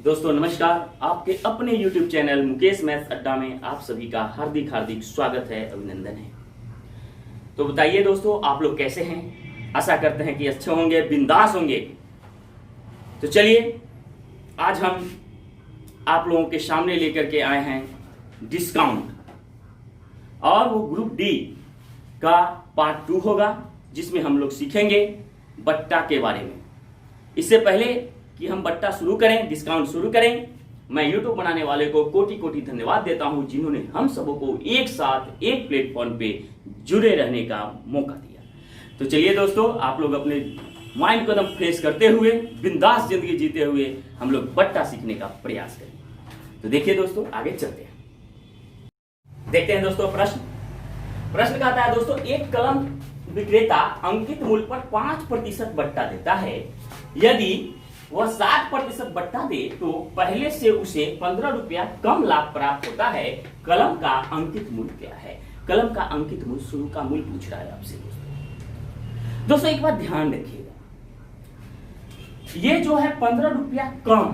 दोस्तों नमस्कार, आपके अपने YouTube चैनल मुकेश मैथ्स अड्डा में आप सभी का हार्दिक हार्दिक स्वागत है, अभिनंदन है। तो बताइए दोस्तों, आप लोग कैसे हैं? आशा करते हैं कि अच्छे होंगे, बिंदास होंगे। तो चलिए आज हम आप लोगों के सामने लेकर के आए हैं डिस्काउंट, और वो ग्रुप डी का पार्ट 2 होगा, जिसमें हम लोग सीखेंगे बट्टा के बारे में। इससे पहले कि हम बट्टा शुरू करें, डिस्काउंट शुरू करें, मैं यूट्यूब बनाने वाले को कोटि कोटि धन्यवाद देता हूं, जिन्होंने हम सबों को एक साथ एक प्लेटफॉर्म पे जुड़े रहने का मौका दिया। तो चलिए दोस्तों, आप लोग अपने माइंड को एकदम फ्रेश करते हुए, बिंदास जिंदगी जीते हुए हम लोग बट्टा सीखने का प्रयास करें। तो देखिए दोस्तों, आगे चलते हैं। देखते हैं दोस्तों प्रश्न कहता है दोस्तों, एक कलम विक्रेता अंकित मूल्य पर 5% बट्टा देता है। यदि वह 7% बट्टा दे तो पहले से उसे 15 रुपया कम लाभ प्राप्त होता है। कलम का अंकित मूल्य क्या है? कलम का अंकित मूल्य, शुरू का मूल्य पूछ रहा है आपसे दोस्तों। एक बात ध्यान रखिएगा, ये जो है 15 रुपया कम,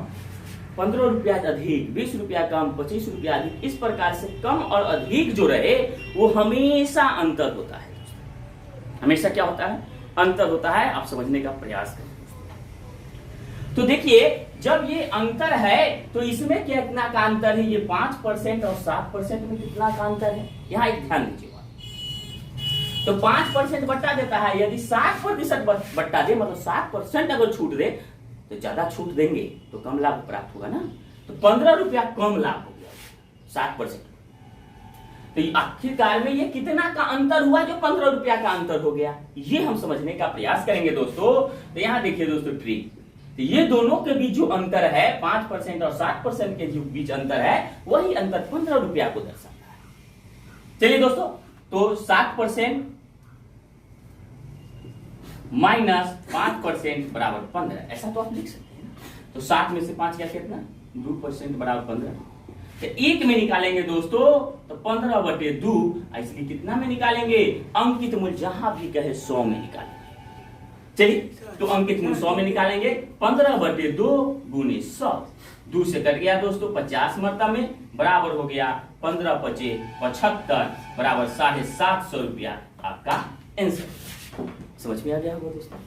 15 रुपया अधिक, 20 रुपया कम, 25 रुपया अधिक, इस प्रकार से कम और अधिक जो रहे वो हमेशा अंतर होता है। हमेशा क्या होता है? अंतर होता है। आप समझने का प्रयास करें। तो देखिए, जब ये अंतर है तो इसमें कितना का अंतर है? ये 5% और 7% में कितना का अंतर है? यहाँ एक ध्यान दीजिएगा। तो 5% बट्टा देता है, यदि 7% बट्टा दे, मतलब 7% अगर छूट दे तो ज्यादा छूट देंगे तो कम लाभ प्राप्त होगा ना। तो 15 रुपया कम लाभ हो गया 7%। तो आखिरकार में ये कितना का अंतर हुआ जो 15 रुपया का अंतर हो गया? ये हम समझने का प्रयास करेंगे दोस्तों। तो यहाँ देखिए दोस्तों ट्रिक, तो ये दोनों के बीच जो अंतर है, 5% और 7% के जो बीच अंतर है, वही अंतर 15 रुपया को दर्शाता है। चलिए दोस्तों, तो 7% माइनस 5% बराबर 15, ऐसा तो आप लिख सकते हैं ना। तो 7 में से 5 क्या कितना? 2% बराबर 15। तो 1 में निकालेंगे दोस्तों तो 15/2, इसलिए कितना में निकालेंगे? अंकित मूल्य जहां भी कहे 100 में निकालेंगे। चलिए, तो अंकित मूल्य 100 में निकालेंगे। 15/2 गुने 100, 2 से कट गया दोस्तों 50 मरता में, बराबर हो गया 15×5 = 75 बराबर 750 रुपया आपका आंसर। समझ में आ गया होगा दोस्तों।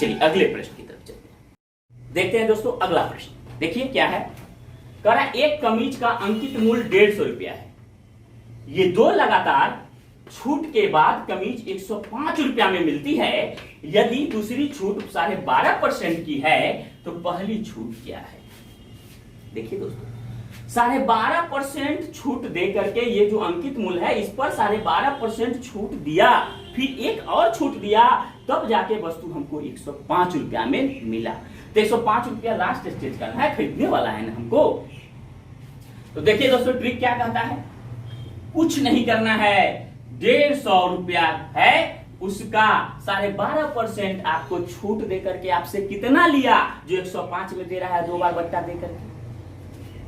चलिए अगले प्रश्न की तरफ चलते हैं। देखते हैं दोस्तों अगला प्रश्न। देखिए क्या है, कह रहा है एक कमीज का अंकित मूल्य 150 रुपया है। ये दो लगातार छूट के बाद कमीज 105 रुपया में मिलती है। यदि दूसरी छूट 12.5% की है तो पहली छूट क्या है? देखिए दोस्तों, 12.5% छूट दे करके ये जो अंकित मूल्य है, इस पर 12.5% छूट दिया, फिर एक और छूट दिया, तब जाके वस्तु हमको 105 रुपया में मिला। तो 105 रुपया लास्ट स्टेज का है, खरीदने वाला है ना हमको। तो देखिए दोस्तों ट्रिक क्या कहता है, कुछ नहीं करना है। 150 रुपया है, उसका 12.5% आपको छूट दे करके आपसे कितना लिया? जो 105 में दे रहा है, 2 बार बट्टा दे करके,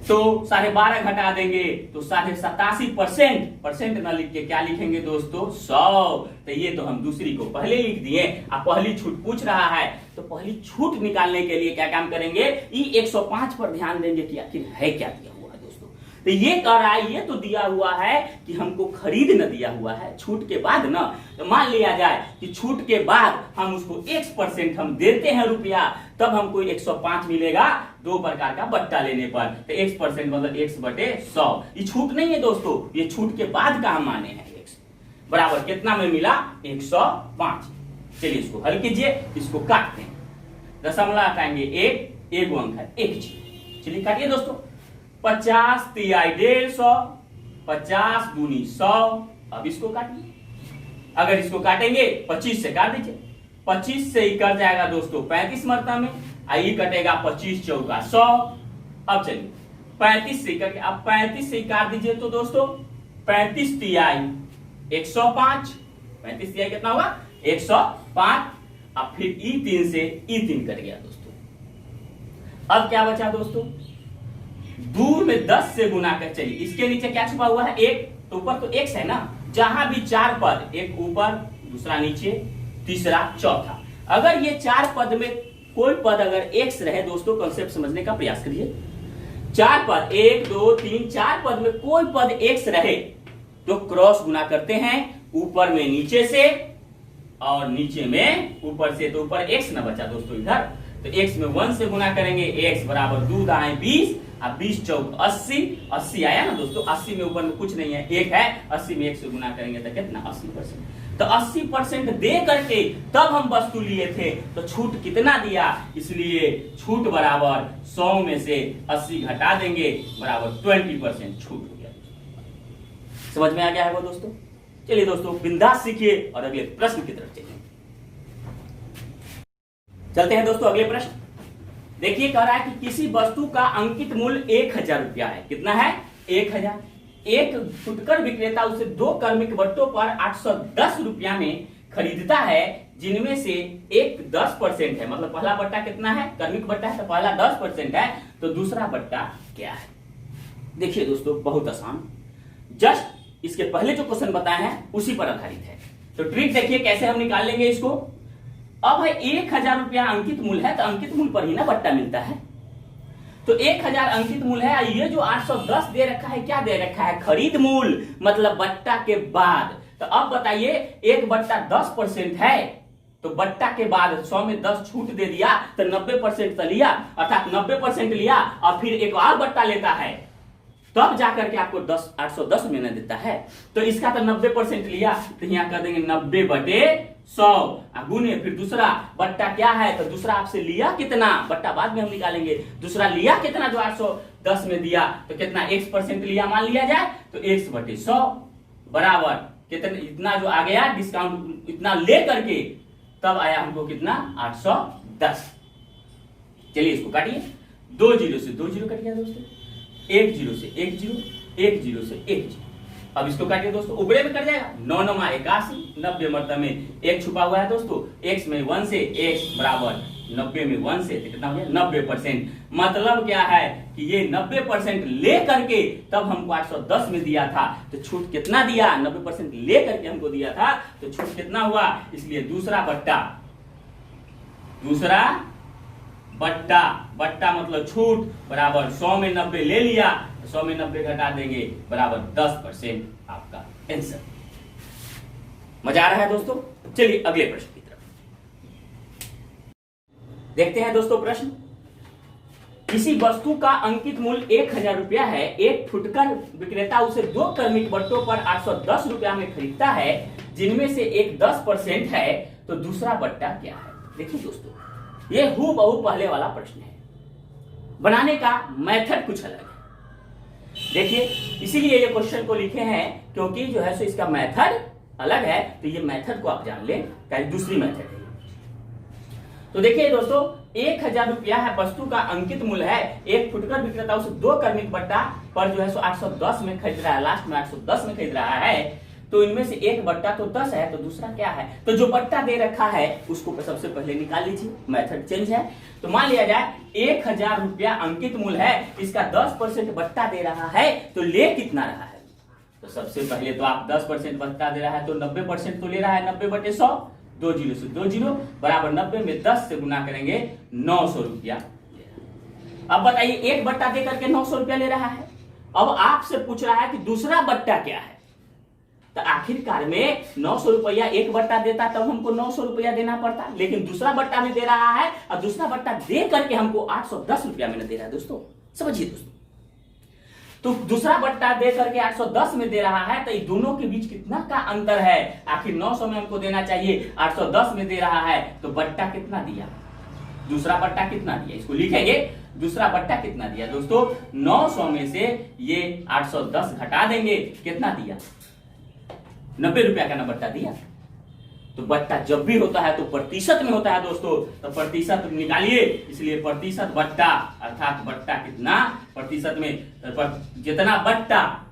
तो 12.5 घटा देंगे तो 87%। न लिख के क्या लिखेंगे दोस्तों? 100। तो ये तो हम दूसरी को पहले लिख दिए। अब पहली छूट पूछ रहा है, तो पहली छूट निकालने के लिए क्या काम करेंगे? ये 105 पर ध्यान देंगे कि आखिर है क्या दिया हुआ है दोस्तों। तो ये कह रहा है, ये तो दिया हुआ है कि हमको खरीद न दिया हुआ है, छूट के बाद ना। तो मान लिया जाए कि छूट के बाद हम उसको X% हम देते हैं रुपया, तब हमको 105 मिलेगा 2 प्रकार का बट्टा लेने पर। तो X% मतलब X/100। ये छूट नहीं है दोस्तों, ये छूट के बाद का हम माने हैं। X बराबर कितना में मिला? 105। चलिए इसको हल कीजिए, इसको काटते हैं। दशमलव हटाएंगे 1 अंक है 1 जी। चलिए काटिए दोस्तों। 50 × 150, 50 × 100। अब इसको काटिए। अगर इसको काटेंगे 25 से काट दीजिए। 25 से ही कट जाएगा दोस्तों 35 मरता में, आई कटेगा 25 × 4 = 100। अब चलिए 35 से कट, अब 35 से काट दीजिए तो दोस्तों 35 × 105, 35 × कितना होगा? 105। अब फिर E3 से E3 कट गया दोस्तों। अब क्या बचा दोस्तों? दूर में 10 से गुना कर। चलिए इसके नीचे क्या छुपा हुआ है? 1। तो ऊपर तो X है ना, जहां भी 4 पद, एक ऊपर, दूसरा नीचे, तीसरा, चौथा, अगर ये 4 पद में कोई पद अगर एक्स रहे दोस्तों, कंसेप्ट समझने का प्रयास करिए। 4 पद, 1 2 3 4 पद में कोई पद एक्स रहे तो क्रॉस गुना करते हैं, ऊपर में नीचे से और नीचे में ऊपर से। तो ऊपर एक्स ना बचा दोस्तों इधर, तो एक्स में 1 से गुना करेंगे, एक्स बराबर 2 दाएं 20, अब 20 चौक 80, 80 आया ना दोस्तों। 80 में ऊपर में कुछ नहीं है, एक है, 80 में 1 से गुना करेंगे तो कितना 80%। तो 80% दे करके तब हम वस्तु लिए थे, तो छूट कितना दिया, इसलिए छूट बराबर 100 में से 80 घटा देंगे, बराबर 20% छूट हो गया। समझ में आ गया है वो दोस्तों? चलिए दोस्तों बिंदास सीखिए और अगले प्रश्न की तरफ चलिए। चलते हैं दोस्तों अगले प्रश्न। देखिए कह रहा है कि किसी वस्तु का अंकित मूल्य 1000 रुपया है। कितना है? 1000। एक फुटकर विक्रेता उसे 2 क्रमिक बट्टों पर 810 रुपया में खरीदता है, जिनमें से एक 10% है। मतलब पहला बट्टा कितना है? क्रमिक बट्टा है तो पहला 10% है, तो दूसरा बट्टा क्या है? देखिए दोस्तों बहुत आसान, जस्ट इसके पहले जो क्वेश्चन बताए हैं उसी पर आधारित है। तो ट्रिक देखिए कैसे हम निकाल लेंगे इसको। अब है 1000 रुपया अंकित मूल्य है, तो अंकित मूल्य पर ही ना बट्टा मिलता है। तो 1000 अंकित मूल्य है, ये जो 810 दे रखा है, क्या दे रखा है? खरीद मूल्य, मतलब बट्टा के बाद। तो अब बताइए, एक बट्टा 10% है, तो बट्टा के बाद 100 में 10 छूट दे दिया तो 90% तो लिया, अर्थात 90% लिया और फिर एक और बट्टा लेता है, तब जाकर के आपको 810 में न देता है। तो इसका तो 90% लिया, तो यहाँ कर देंगे 90/100 गुने, फिर दूसरा बट्टा क्या है? तो दूसरा आपसे लिया कितना, बट्टा बाद में हम निकालेंगे। दूसरा लिया कितना जो 810 में दिया, तो कितना x% लिया मान लिया जाए, तो x/100 बराबर कितना, इतना जो आ गया डिस्काउंट इतना ले करके तब आया हमको कितना 810। चलिए इसको काटिए, 2 0 से 2 0 कट गया दोस्तों, 1 0 से 1 0, 1 0 से 1 0। अब इसको काटिए दोस्तों, उबड़े में कट जाएगा, 9 9 81, 90 मतलब में 1 छुपा हुआ है दोस्तों, x में 1 से, x बराबर 90 में 1 से, तो कितना हो गया 90%। मतलब क्या है कि ये 90% ले करके तब हमको 810 में दिया था, तो छूट कितना दिया? 90% ले करके हमको दिया था, तो छूट कितना हुआ? इसलिए दूसरा बट्टा मतलब छूट बराबर 100 में 90 ले लिया, 100 में 90 घटा देंगे, बराबर 10% आपका आंसर। मजा आ रहा है दोस्तों? चलिए अगले प्रश्न की तरफ देखते हैं दोस्तों। प्रश्न, किसी वस्तु का अंकित मूल्य 1000 रुपया है, एक फुटकर विक्रेता उसे 2 क्रमिक बट्टों पर 810 रुपया में खरीदता है, जिनमें से एक 10% है, तो दूसरा बट्टा क्या है? देखिए दोस्तों ये हूबहू पहले वाला प्रश्न है, बनाने का मेथड कुछ अलग है। देखिए इसीलिए ये क्वेश्चन को लिखे हैं, क्योंकि जो है सो इसका मेथड अलग है, तो ये मेथड को आप जान लें, दूसरी मेथड है। तो देखिए दोस्तों 1000 रुपया है, वस्तु का अंकित मूल्य है, एक फुटकर विक्रेता उसे 2 क्रमिक बट्टा पर जो है सो 810 में खरीद रहा है, लास्ट में 810 में खरीद रहा है, तो इनमें से एक बट्टा तो 10 है, तो दूसरा क्या है? तो जो बट्टा दे रखा है उसको सबसे पहले निकाल लीजिए, मेथड चेंज है। तो मान लिया जाए 1000 रुपया अंकित मूल्य है, इसका 10% बट्टा दे रहा है, तो ले कितना रहा है? तो सबसे पहले तो आप 10% बट्टा दे रहा है, तो 90% तो ले रहा है, 90/100, 2 0 से 2 0 बराबर 90 में 10 से गुना करेंगे, 900 रुपया। अब बताइए एक बट्टा दे करके 900 रुपया ले रहा है, अब आपसे पूछ रहा है कि दूसरा बट्टा क्या है। तो आखिरकार में 900 रुपया एक बट्टा देता तब हमको 900 रुपया देना पड़ता, लेकिन दूसरा बट्टा में दे रहा है और दूसरा बट्टा दे करके हमको 810 रुपया में दे रहा है। दोस्तों समझिए दोस्तों, तो दूसरा बट्टा दे करके 810 में दे रहा है, तो इन दोनों के बीच कितना का अंतर है? आखिर 900 में हमको देना चाहिए, 810 में दे रहा है, तो बट्टा कितना दिया? दूसरा बट्टा कितना दिया? इसको लिखेंगे, दूसरा बट्टा कितना दिया दोस्तों? 900 में से ये 810 घटा देंगे, कितना दिया? 90 रुपया का ना बट्टा दिया। तो बट्टा जब भी होता है तो प्रतिशत में होता है दोस्तों, तो प्रतिशत निकालिए, इसलिए प्रतिशत बट्टा, अर्थात बट्टा कितना प्रतिशत में, जितना बट्टा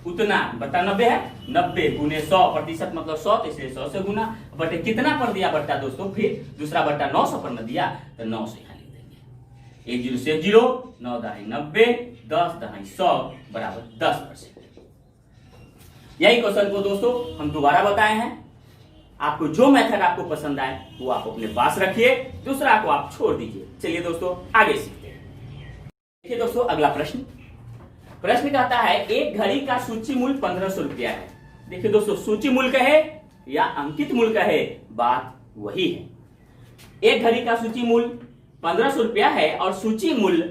उतना, बट्टा 90 है, 90 गुने 100, प्रतिशत मतलब 100, तो इसलिए 100 से गुना, बटे कितना पर दिया बट्टा दोस्तों? फिर दूसरा बट्टा 900 पर न दिया, तो 9 से यहाँ लिख देंगे, 1 0 से 0, 9 दाई 90, 10 दाई 100 बराबर 10%। यही क्वेश्चन को दोस्तों हम दोबारा बताए हैं, आपको जो मेथड आपको पसंद आए वो आप अपने पास रखिए, दूसरा को आप छोड़ दीजिए। चलिए दोस्तों आगे सीखते हैं। देखिए दोस्तों अगला प्रश्न कहता है एक घड़ी का सूची मूल्य 1500 रुपया है। देखिए दोस्तों सूची मूल्य कहे या अंकित मूल्य कहे बात वही है। एक घड़ी का सूची मूल्य 1500 रुपया है और सूची मूल्य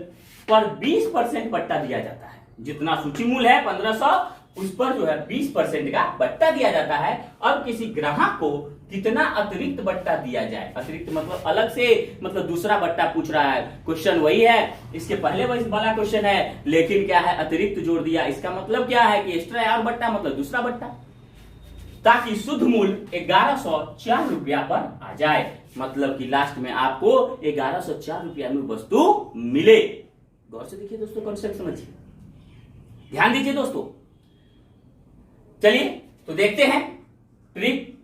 पर 20% बट्टा दिया जाता है। जितना सूची मूल्य है 1500 उस पर जो है 20% का बट्टा दिया जाता है। अब किसी ग्राहक को कितना अतिरिक्त बट्टा दिया जाए, अतिरिक्त मतलब अलग से, मतलब दूसरा बट्टा पूछ रहा है। क्वेश्चन वही है, इसके पहले वाला क्वेश्चन है, लेकिन क्या है अतिरिक्त जोड़ दिया। इसका मतलब क्या है कि एक्स्ट्रा और बट्टा मतलब दूसरा बट्टा, ताकि शुद्ध मूल्य 1104 रुपया पर आ जाए। मतलब कि लास्ट में आपको 1104 रुपया में वस्तु मिले। गौर से देखिए दोस्तों, कॉन्सेप्ट समझिए, ध्यान दीजिए दोस्तों। चलिए तो देखते हैं ट्रिक।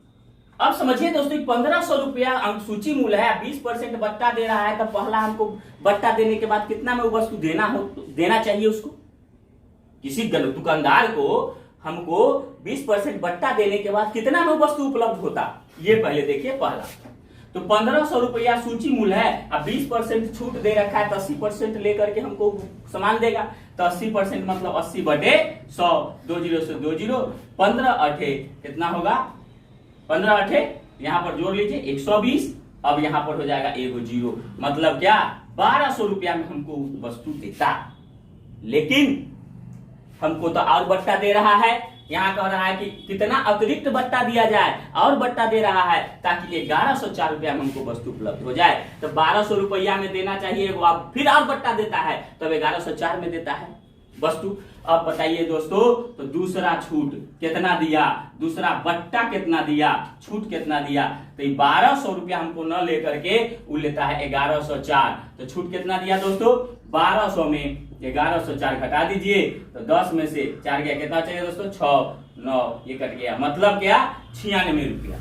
अब समझिए दोस्तों 1500 रुपया अंक सूची मूल्य है, 20% बट्टा दे रहा है, तो पहला हमको बट्टा देने के बाद कितना में वो वस्तु देना चाहिए उसको। किसी दुकानदार को हमको 20% बट्टा देने के बाद कितना में वस्तु उपलब्ध होता, ये पहले देखिए। पहला तो 1500 रुपया सूची मूल्य है, अब 20% छूट दे रखा है तो 80% लेकर के हमको सामान देगा। तो 80% मतलब 80/100, 20 से 20, 15 अठे कितना होगा, 15 अठे यहां पर जोड़ लीजिए 120। अब यहां पर हो जाएगा एगो जीरो, मतलब क्या 1200 रुपया में हमको वस्तु देता। लेकिन हमको तो और बट्टा दे रहा है, यहां कह रहा है कि कितना अतिरिक्त बट्टा दिया जाए, और बट्टा दे रहा है ताकि 1104 रुपया में हमको वस्तु उपलब्ध हो जाए। तो 1200 रुपया में देना चाहिए, वो आप फिर और बट्टा देता है तब 1104 में देता है वस्तु। अब बताइए दोस्तों, तो दूसरा छूट कितना दिया, दूसरा बट्टा कितना दिया, छूट कितना दिया। तो 1200 रुपया हमको न लेकर के वो लेता है 1104। तो छूट कितना दिया दोस्तों, 1200 में 1104 घटा दीजिए तो 10 में से 4 गया, कितना चाहिए दोस्तों 6, 9 ये कट गया, मतलब क्या 96 रुपया।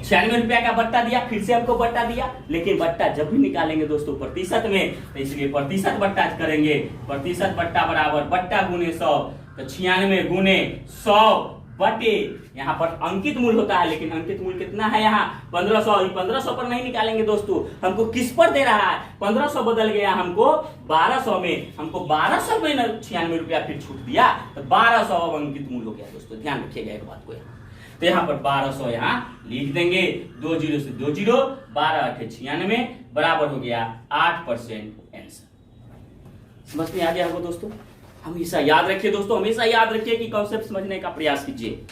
96 रुपया का बट्टा दिया, फिर से हमको बट्टा दिया। लेकिन बट्टा जब भी निकालेंगे दोस्तों प्रतिशत में, तो इसलिए प्रतिशत बट्टा करेंगे। प्रतिशत बट्टा बराबर बट्टा गुने 100, तो 96 गुने 100 बटे यहाँ पर अंकित मूल्य होता है, लेकिन अंकित मूल्य कितना है यहाँ 1500। 1500 पर नहीं निकालेंगे दोस्तों, हमको किस पर दे रहा है, 1500 बदल गया हमको 1200 में, हमको 1200 में 96 रुपया फिर छूट दिया, तो 1200 अब अंकित मूल्य हो गया दोस्तों। ध्यान रखिएगा एक बात को यहाँ, तो यहाँ पर 1200 यहाँ लिख देंगे, 20 से 20, 12 अठे 96 बराबर हो गया 8% आंसर। समझ में आ गया हमको दोस्तों। हमेशा याद रखिए दोस्तों, हमेशा याद रखिए कि कॉन्सेप्ट समझने का प्रयास कीजिए।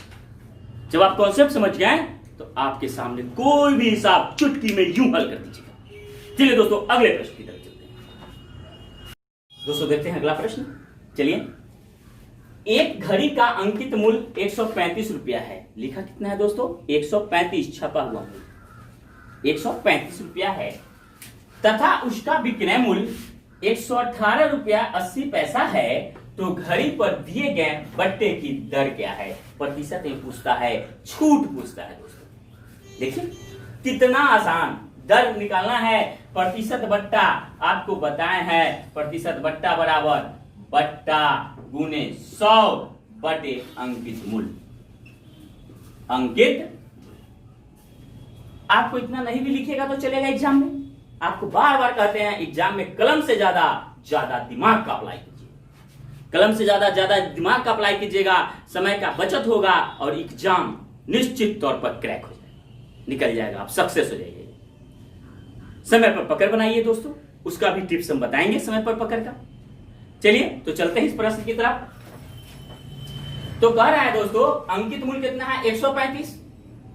जब आप कॉन्सेप्ट समझ गए तो आपके सामने कोई भी हिसाब चुटकी में यूं हल कर दीजिएगा। चलिए दोस्तों अगले प्रश्न की तरफ चलते हैं। दोस्तों देखते हैं अगला प्रश्न। चलिए, एक घड़ी का अंकित मूल्य 135 रुपया है। लिखा कितना है दोस्तों 135, छपा हुआ मूल्य 135 रुपया है, तथा उसका विक्रय मूल्य 118 रुपया 80 पैसा है। तो घड़ी पर दिए गए बट्टे की दर क्या है। प्रतिशत में पूछता है, छूट पूछता है दोस्तों। देखिए कितना आसान, दर निकालना है, प्रतिशत बट्टा आपको बताए हैं। प्रतिशत बट्टा बराबर बट्टा गुने 100 बटे अंकित मूल्य। अंकित आपको इतना नहीं भी लिखेगा तो चलेगा एग्जाम में। आपको बार बार कहते हैं एग्जाम में कलम से ज्यादा दिमाग का अप्लाई कीजिए। कलम से ज्यादा दिमाग का अप्लाई कीजिएगा, समय का बचत होगा और एग्जाम निश्चित तौर पर क्रैक हो जाएगा, निकल जाएगा, आप सक्सेस हो जाइए। समय पर पकड़ बनाइए दोस्तों, उसका भी टिप्स हम बताएंगे समय पर पकड़ का। चलिए तो चलते हैं इस प्रश्न की तरफ। तो कह रहा है दोस्तों अंकित मूल्य कितना है 135,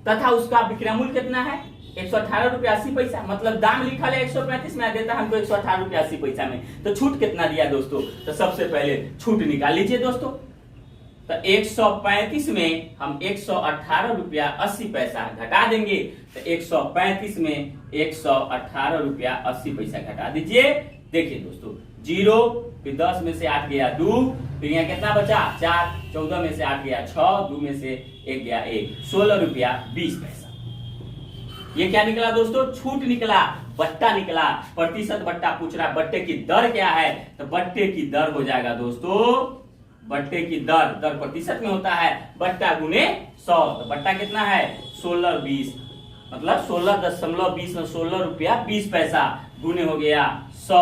तथा उसका विक्रय मूल्य कितना है 118 रुपया 80 पैसा। मतलब दाम लिखा है 135 में, देता हमको 118 रुपया 80 पैसा में। तो छूट कितना दिया दोस्तों, तो सबसे पहले छूट निकाल लीजिए दोस्तों। तो 135 में हम 118 रुपया 80 पैसा घटा देंगे, तो 135 में 118 रुपया 80 पैसा घटा दीजिए। देखिए दोस्तों 0, फिर 10 में से 8 गया 2, फिर यहाँ कितना बचा 4, 14 में से 8 गया 6, 2 में से 1 गया 1, 16 रुपया 20 पैसा। ये क्या निकला दोस्तों, छूट निकला, बट्टा निकला। प्रतिशत बट्टा पूछ रहा है, बट्टे की दर क्या है, तो बट्टे की दर हो जाएगा दोस्तों बट्टे की दर, दर प्रतिशत में होता है, बट्टा गुने 100। तो बट्टा कितना है 16/20, मतलब 16.20 में 16 रुपया 20 पैसा गुने हो गया 100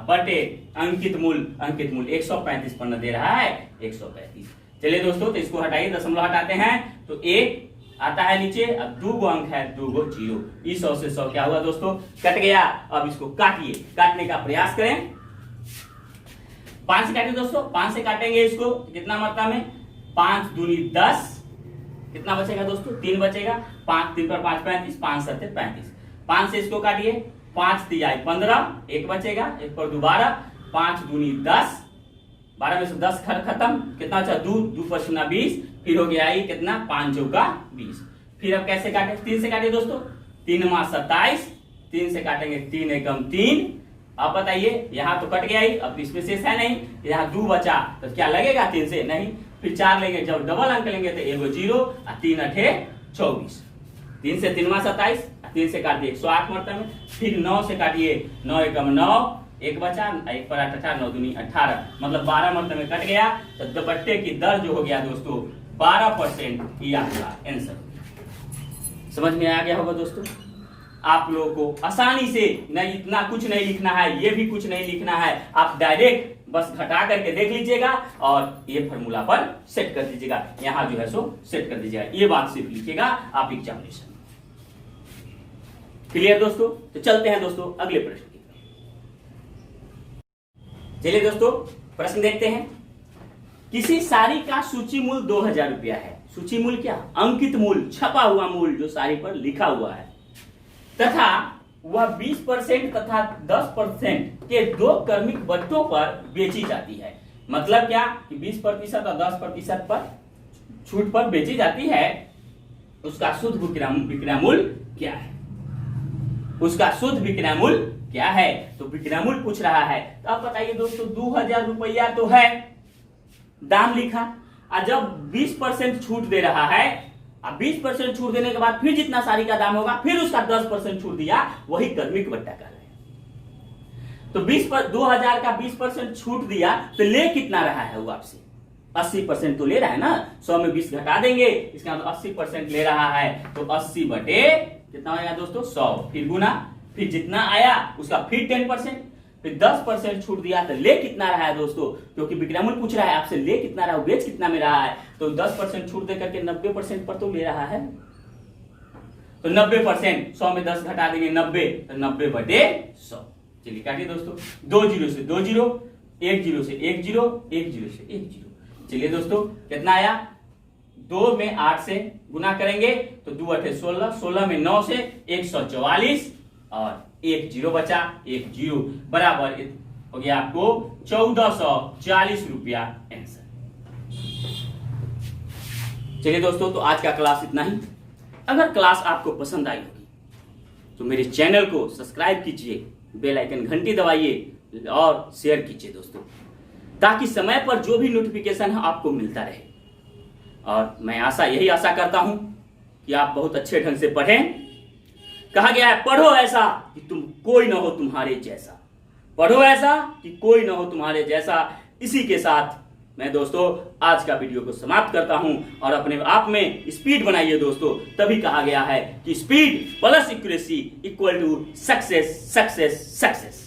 बटे अंकित मूल्य 135 पर न दे रहा है 135। चलिए दोस्तों, तो इसको हटाइए, दशमलव हटाते हैं तो 1 आता है नीचे, अब 2 गो अंक है, 2 गो 0। इस 100 से 100 क्या हुआ दोस्तों, कट गया। अब इसको काटिए, काटने का प्रयास करें। 5 से काटिए दोस्तों, 5 से काटेंगे इसको कितना मात्रा में, 5 दूनी 10, कितना बचेगा दोस्तों 3 बचेगा, 5 3 पर 5 35, 5 7 35। 5 से इसको काटिए, 5 3 15, 1 बचेगा, 1 पर 2 12, 5 दूनी 10, 12 में से 10 खत्म, कितना बचा 2 पर 0 20, फिर हो गया ये कितना 5 चौका 20। फिर अब कैसे काटे, 3 से काटिए दोस्तों, 3 माह 27, 3 से काटेंगे 3 एकम 3। अब बताइए, यहाँ तो कट गया ही, अब इसमें शेष है नहीं, यहाँ 2 बचा तो क्या लगेगा 3 से, नहीं। फिर 4 लेंगे, जब डबल अंक लेंगे तो 1 0 और 3 8 24। 3 से 3 माह 27, 3 से काटिए 108 मरतबे में। फिर 9 से काटिए, 9 एकम 9, 1 बचा, 1 पर 8 18, 9 दूनी 18, मतलब 12 मरतबे में कट गया। तो दुपट्टे की दर जो हो गया दोस्तों 12%, ये आपका आंसर। समझ में आ गया होगा दोस्तों। आप लोगों को आसानी से नहीं, इतना कुछ नहीं लिखना है, ये भी कुछ नहीं लिखना है, आप डायरेक्ट बस घटा करके देख लीजिएगा और ये फॉर्मूला पर सेट कर दीजिएगा, यहां जो है सो सेट कर दीजिएगा। ये बात सिर्फ लिखिएगा आप एग्जामिनेशन में। क्लियर दोस्तों, तो चलते हैं दोस्तों अगले प्रश्न की तरफ। चलिए दोस्तों, प्रश्न देखते हैं। किसी साड़ी का सूची मूल्य 2000 रुपया है। सूची मूल्य क्या, अंकित मूल्य, छपा हुआ मूल्य जो साड़ी पर लिखा हुआ है, तथा वह 20% तथा 10% के 2 क्रमिक बट्टों पर बेची जाती है। मतलब क्या कि 20% और 10% पर छूट पर बेची जाती है। उसका शुद्ध विक्रय मूल्य क्या है, उसका शुद्ध विक्रय मूल्य क्या है, तो विक्रय मूल्य पूछ रहा है। तो अब बताइए दोस्तों, 2000 रुपया तो है दाम लिखा, और जब 20% छूट दे रहा है, अब 20% छूट देने के बाद फिर जितना साड़ी का दाम होगा फिर उसका 10% छूट दिया, वही क्रमिक बट्टा का है। तो 2000 का 20% छूट दिया तो ले कितना रहा है वो आपसे, 80% तो ले रहा है ना, 100 में 20 घटा देंगे, इसका मतलब 80% ले रहा है। तो 80 बटे कितना आएगा दोस्तों 100, फिर गुना, फिर जितना आया उसका फिर 10%, फिर 10% छूट दिया तो ले कितना रहा है दोस्तों, क्योंकि विक्रय मूल्य पूछ रहा है आपसे, ले कितना रहा है, बेच कितना में रहा है। तो 10% छूट देकर के 90% पर तो ले रहा है। तो 90%, 100 में 10 घटा देंगे 90, तो 90 बटे 100। चलिए काटिए दोस्तों, 2 0 से 2 0, 1 0 से 1 0, 1 0 से 1 0। चलिए दोस्तों, कितना आया, 2 में 8 से गुना करेंगे तो 2 8 16, 16 में 9 से 144 और 1 0 बचा, 1 0 बराबर हो गया आपको 1440 रुपया आंसर। चलिए दोस्तों, तो आज का क्लास इतना ही। अगर क्लास आपको पसंद आई होगी तो मेरे चैनल को सब्सक्राइब कीजिए, बेल आइकन घंटी दबाइए और शेयर कीजिए दोस्तों, ताकि समय पर जो भी नोटिफिकेशन है आपको मिलता रहे। और मैं यही आशा करता हूं कि आप बहुत अच्छे ढंग से पढ़ें। कहा गया है, पढ़ो ऐसा कि तुम कोई ना हो तुम्हारे जैसा, पढ़ो ऐसा कि कोई ना हो तुम्हारे जैसा। इसी के साथ मैं दोस्तों आज का वीडियो को समाप्त करता हूं, और अपने आप में स्पीड बनाइए दोस्तों। तभी कहा गया है कि speed plus accuracy equal to success, success, success.